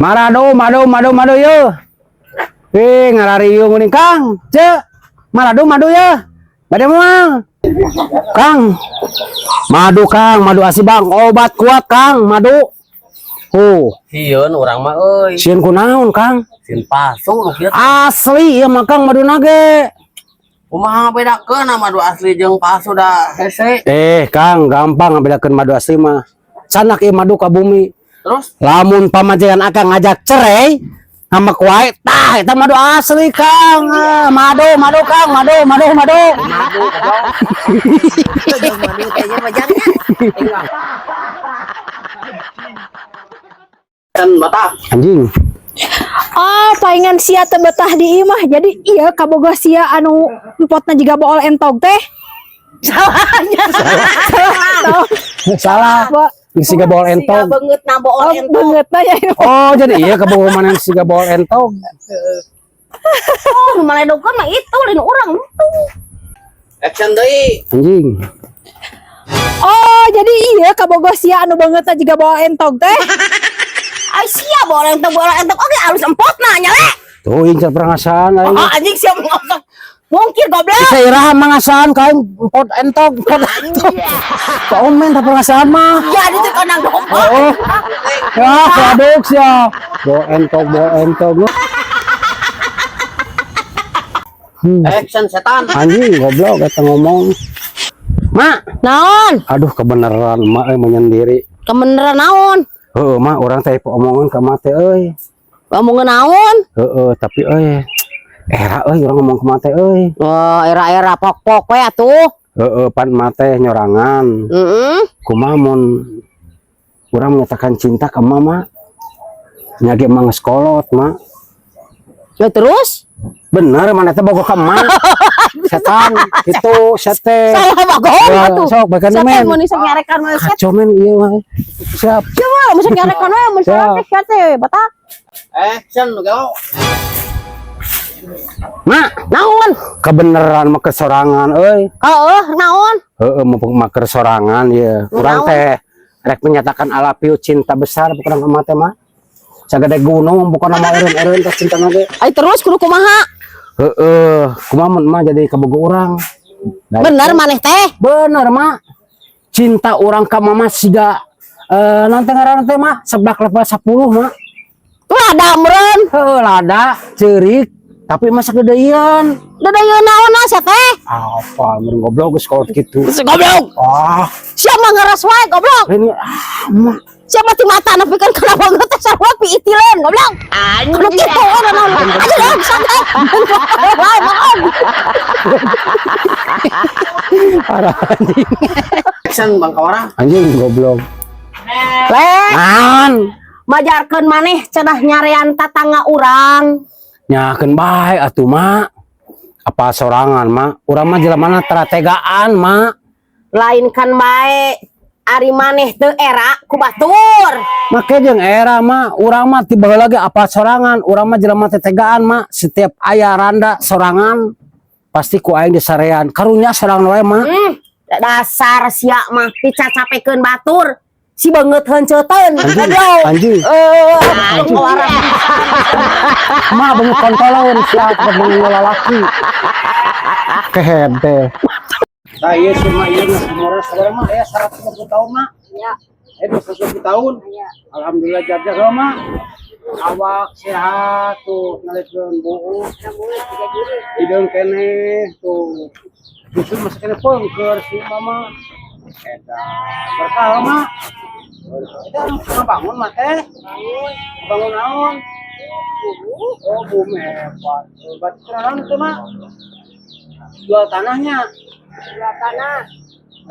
Madu yo. Ngarari yo nguning Kang. Cek. Madu ya. Bade moal. Kang. Madu asli Bang. Obat kuat Kang, madu. Sieun urang mah euy. Sieun kunaon Kang? Sieun palsu nu kieu. Asli ieu mah Kang madu nage. Kumaha bedakeun madu asli jeung palsu da hese? Kang, gampang ngebedakeun madu asli mah. Sanak ieu madu ka bumi. Terus Lamun pamajikan akang ngajak cerai, ngambek wae, tah eta madu asli Kang. Madu Kang, madu. madu jeung madu teh nya bajangnya. Kan mata Anjing. Palingan sia teh betah di imah. Jadi iya kaboga sia anu potna jiga bool entog teh. Salah. Siga bool entog. beungeutna bool entog. Beungeutna ya. Oh, jadi iya kaboga manen siga bool entog. Oh, maledokeun mah itu lain urang tuh. Action deui. Anjing. Jadi iya kaboga sia anu beungeutna jiga bool entog teh. Ai sia bool entog oge alus empotna nya le. Tuh incer perangasaan aing. Anjing sia ngomong. Mungkin goblok. Bisa iraha mangasaan kain pot entog. Kaon men ta perangasaan mah. Ya itu kan nang goblok. Ya, produk sia. Bool entog. Action setan. Anjing goblok eta ngomong. Mak, Naon? aduh kebenaran mak menyendiri. Kebeneran naon? Mak orang teh omongan ka mate euy. Ngomongin naon? Tapi era orang ngomong ke mate euy. Oh, era-era pok-pok we atuh. Pan mate nyorangan. Kumaha mun urang menyatakan cinta ke mama. Nya ge mah geus kolot, Mak. Ya terus? Bener mana teh bogoh ka mak. Setan kitu sate. Salah bagoh atuh. Sok bakan men. Mun isuk nyarekan we set. Kacau men ieu mah. Siap. Coba mun nyarekan we mun sia teh batak. Action go. Mak, Naon? kebeneran mah kesorangan euy. Naon? Mumpung maker sorangan ya. Urang teh rek menyatakan alapiu cinta besar bukan ka mate mah. Sagede gunung bukan nama eureun teh cinta ge. Ai terus kudu kumaha? Kumaha mun mah jadi kabogo urang. Bener maneh teh? Bener mak. Cinta orang ka mama siga nanti ngaran teh mah seblak level 10 mak. Lada meureun. Lada ceurik tapi masa gedean. Dedeyeun naon asa teh? Apa mun goblok geus kolot kitu. Goblok. Sia mah ngaras wae goblok. Ini mak. Sia mah ti mata nepikeun kana banget teh sarua pi itileun goblok. Anu kitu we naon. Aja santai. Wae maon. Parah anjing. Action Bang Kawara. Anjing goblok. Naon? Majarkeun maneh cenah nyarean tatangga urang. Nyakeun bae atuh mak. Apa sorangan mak? Urang mah jelemana terategaan mak. Lain kan bae ari maneh teu era ku batur. Make jeung era mah urang mah tiba lagi apa sorangan. Urang mah jelema teh tegaan mak. Setiap aya randa sorangan pasti ku aing disarean. Karunya sorangan wae mak. Dasar sia mah dicacapekeun batur. Si banget henceuteun. Anjing. Mah banget kontolaun siapa banget lalaki. Kehem teh. Nah iya sih mah iya nasi moras sekarang mah ya 130 tahun mak. Ya. 130 tahun. Ya. Alhamdulillah jajah mak. Awak sehat tuh ngalikeun buu. Hideung kene tuh. Justru masih kene pengker si mama. Eta berkah mak. Kita bangun mah teh. Bangun naon? Oh, bumi hebat. Berarti naon teh mak? Jual tanahnya. Jual tanah.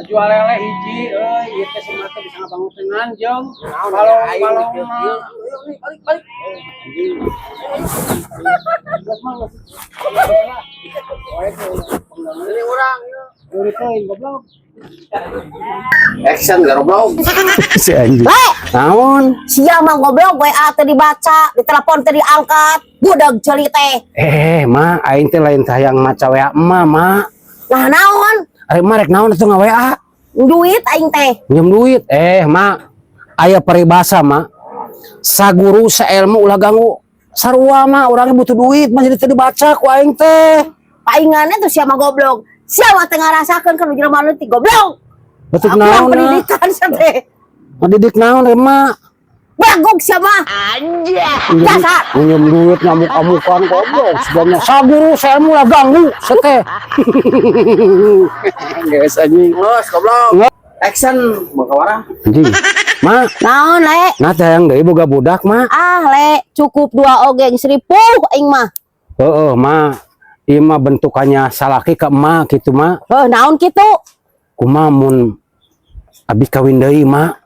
Jual lele hiji euy, ieu teh semata bisa ngabangun dengan jeung kalau balik. Geus mah geus. Ini urang ieu. Uri teh goblok. Action goblok. Si anjing. Naon? Sia mah goblok WA teh dibaca, ditelepon teh diangkat. Budak ceuli teh. Mak, aing teh lain hayang maca WA emak, Mak. Nah naon? Ari mah rek naon atuh nga-WA? Duit aing teh. Pinjam duit. Mak, aya peribahasa, Mak. saguru sailmu ulah ganggu sarua mah orangnya butuh duit mah jadi teu dibaca ku aing teh. Paingannya tuh siapa goblok. Siapa tengah rasakan kan jelema leutik goblok. Betul Aku yang naon pendidikan teh. ngadidik naon ema. Bagok siapa? Dasar. Punyam duit ngamuk-amukan goblok sebenarnya saguru sailmu ulah ganggu seteh. Geus anjing. Los, goblok. Action, bakawara. Anjing. Ma, Naon le? nah teh yang deui boga budak mah. Ah le, cukup 2 oge seripuh aing mah. Heeh, ma. Ieu mah bentukannya salaki ka emak kitu mah. Naon kitu? Kumaha mun abi kawin deui mah.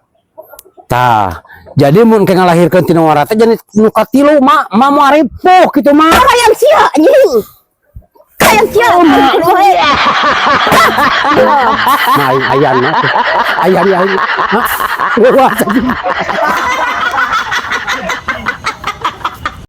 Tah, jadi mun ke ngalahirkeun tina warata jadi nu katilu mak mau aripuh kitu mah. Hayang sia anjing. Hayang sia. Nah, ayan mah. Ayan. Wah,